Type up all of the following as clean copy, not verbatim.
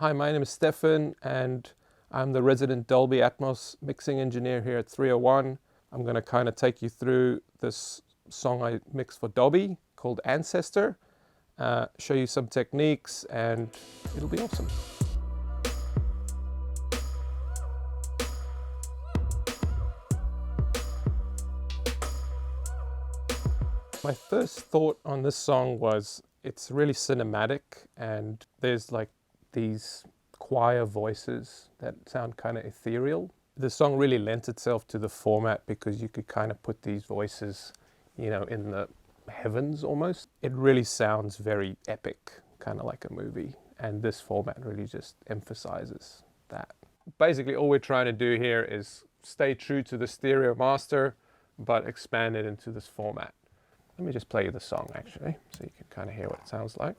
Hi, my name is Stefan, and I'm the resident Dolby Atmos mixing engineer here at 301. I'm going to kind of take you through this song I mixed for Dolby called Ancestor, show you some techniques, and it'll be awesome. My first thought on this song was it's really cinematic, and there's like these choir voices that sound kind of ethereal. The song really lent itself to the format because you could kind of put these voices, you know, in the heavens almost. It really sounds very epic, kind of like a movie, and this format really just emphasizes that. Basically, all we're trying to do here is stay true to the stereo master, but expand it into this format. Let me just play you the song actually, so you can kind of hear what it sounds like.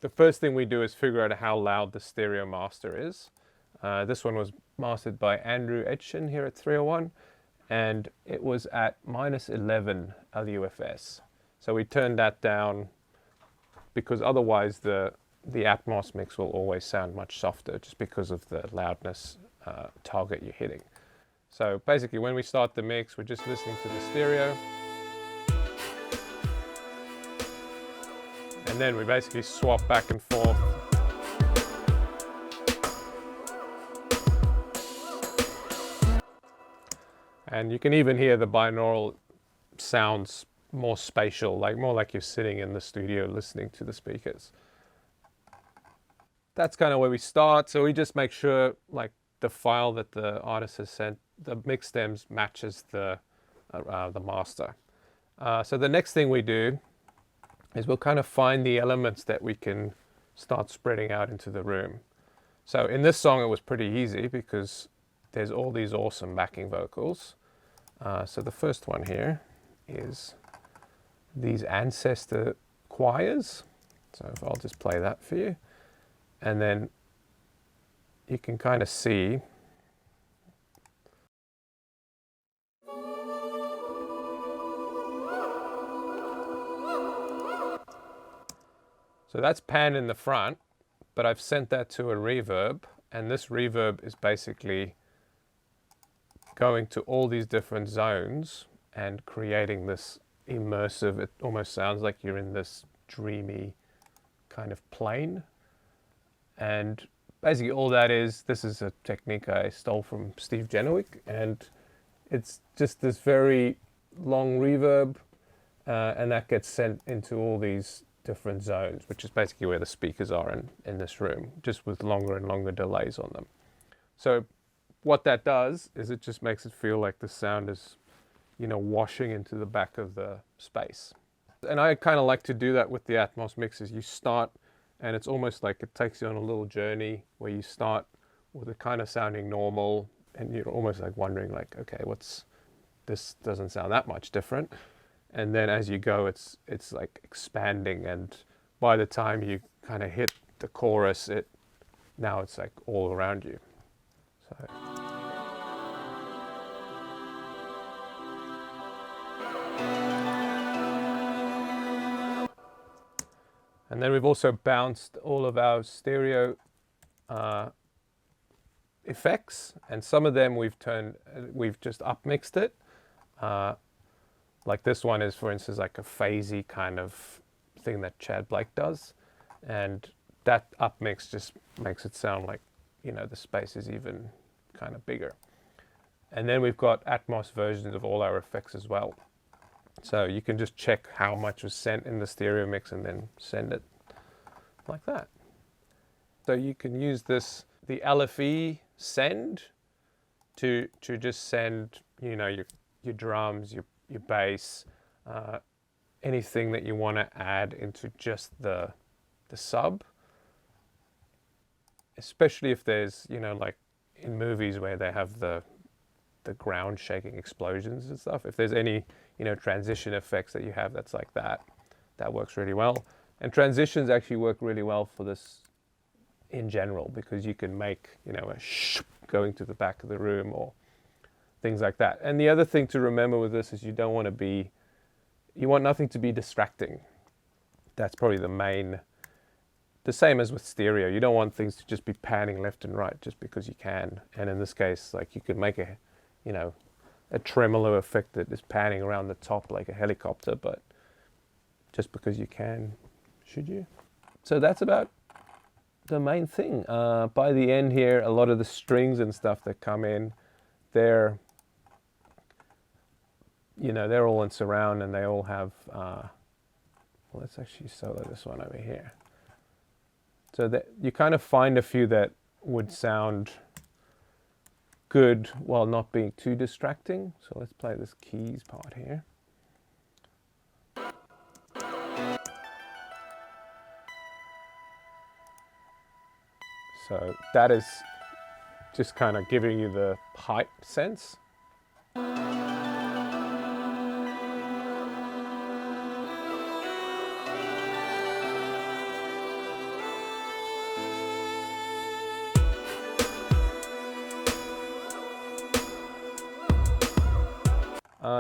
The first thing we do is figure out how loud the stereo master is. This one was mastered by Andrew Etchen here at 301, and it was at -11 LUFS. So we turned that down because otherwise the Atmos mix will always sound much softer just because of the loudness target you're hitting. So basically when we start the mix, we're just listening to the stereo. And then we basically swap back and forth. And you can even hear the binaural sounds more spatial, like more like you're sitting in the studio listening to the speakers. That's kind of where we start. So we just make sure like the file that the artist has sent, the mix stems matches the master. So the next thing we do is we'll kind of find the elements that we can start spreading out into the room. So in this song it was pretty easy because there's all these awesome backing vocals. So the first one here is these Ancestor choirs. So if I'll just play that for you. And then you can kind of see so that's pan in the front, but I've sent that to a reverb, and this reverb is basically going to all these different zones and creating this immersive, it almost sounds like you're in this dreamy kind of plane. And basically all that is, this is a technique I stole from Steve Genowick, and it's just this very long reverb, and that gets sent into all these different zones, which is basically where the speakers are in this room, just with longer and longer delays on them. So what that does is it just makes it feel like the sound is, you know, washing into the back of the space. And I kind of like to do that with the Atmos mixes. You start, and it's almost like it takes you on a little journey where you start with it kind of sounding normal, and you're almost like wondering like, okay, this doesn't sound that much different. And then as you go, it's like expanding, and by the time you kind of hit the chorus, now it's like all around you. So. And then we've also bounced all of our stereo effects, and some of them we've just upmixed it. Like this one is, for instance, like a phasey kind of thing that Chad Blake does. And that upmix just makes it sound like, you know, the space is even kind of bigger. And then we've got Atmos versions of all our effects as well. So you can just check how much was sent in the stereo mix and then send it like that. So you can use this, the LFE send, to just send, you know, your drums, your bass, anything that you want to add into just the sub, especially if there's, you know, like in movies where they have the ground shaking explosions and stuff. If there's any, you know, transition effects that you have that's like that, that works really well. And transitions actually work really well for this in general, because you can make, you know, a going to the back of the room or things like that. And the other thing to remember with this is you want nothing to be distracting. That's probably the same as with stereo. You don't want things to just be panning left and right just because you can. And in this case, like, you could make a, you know, a tremolo effect that is panning around the top like a helicopter, but just because you can, should you? So that's about the main thing. By the end here, a lot of the strings and stuff that come in, they're, you know, they're all in surround, and they all have, well, let's actually solo this one over here. So that you kind of find a few that would sound good while not being too distracting. So let's play this keys part here. So that is just kind of giving you the height sense.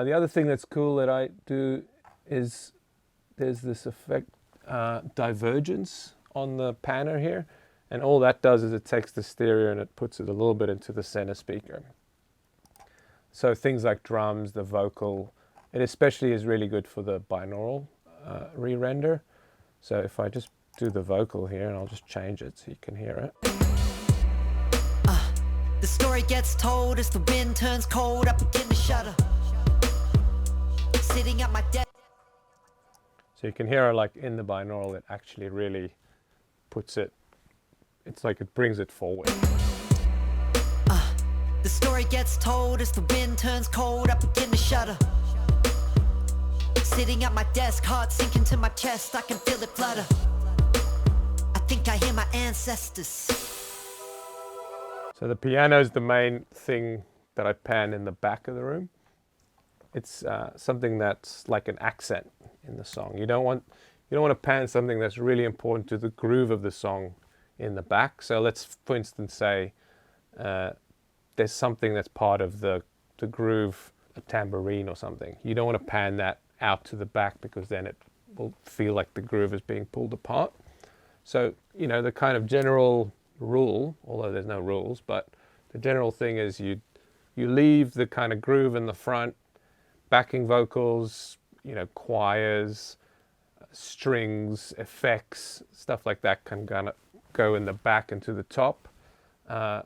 The other thing that's cool that I do is there's this effect, divergence on the panner here. And all that does is it takes the stereo and it puts it a little bit into the center speaker. So things like drums, the vocal, it especially is really good for the binaural re-render. So if I just do the vocal here, and I'll just change it so you can hear it. The story gets told as the wind turns cold, I begin to shudder. Sitting at my desk. So you can hear, like, in the binaural, it actually really puts it, it's like it brings it forward. The story gets told as the wind turns cold, I begin to shudder. Sitting at my desk, heart sinking to my chest, I can feel it flutter. I think I hear my ancestors. So the piano is the main thing that I pan in the back of the room. It's something that's like an accent in the song. You don't want to pan something that's really important to the groove of the song in the back. So let's, for instance, say there's something that's part of the groove, a tambourine or something. You don't want to pan that out to the back, because then it will feel like the groove is being pulled apart. So, you know, the kind of general rule, although there's no rules, but the general thing is you leave the kind of groove in the front. Backing vocals, you know, choirs, strings, effects, stuff like that can kind of go in the back and to the top. And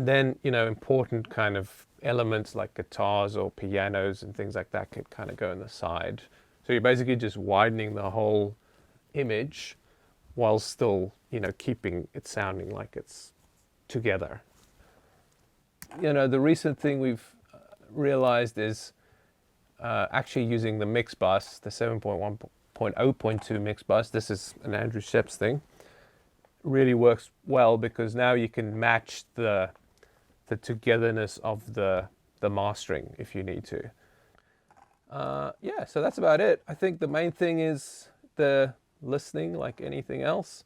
then, you know, important kind of elements like guitars or pianos and things like that can kind of go in the side. So you're basically just widening the whole image while still, you know, keeping it sounding like it's together. You know, the recent thing we've realized is actually using the mix bus, the 7.1.0.2 mix bus. This is an Andrew Sheps thing. Really works well, because now you can match the togetherness of the mastering if you need to. Yeah, so that's about it. I think the main thing is the listening, like anything else,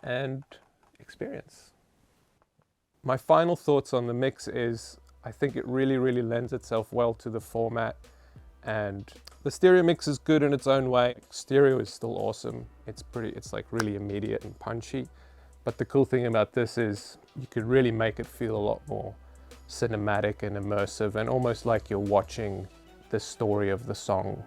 and experience. My final thoughts on the mix is I think it really, really lends itself well to the format. And the stereo mix is good in its own way. Stereo is still awesome. It's like really immediate and punchy. But the cool thing about this is you could really make it feel a lot more cinematic and immersive, and almost like you're watching the story of the song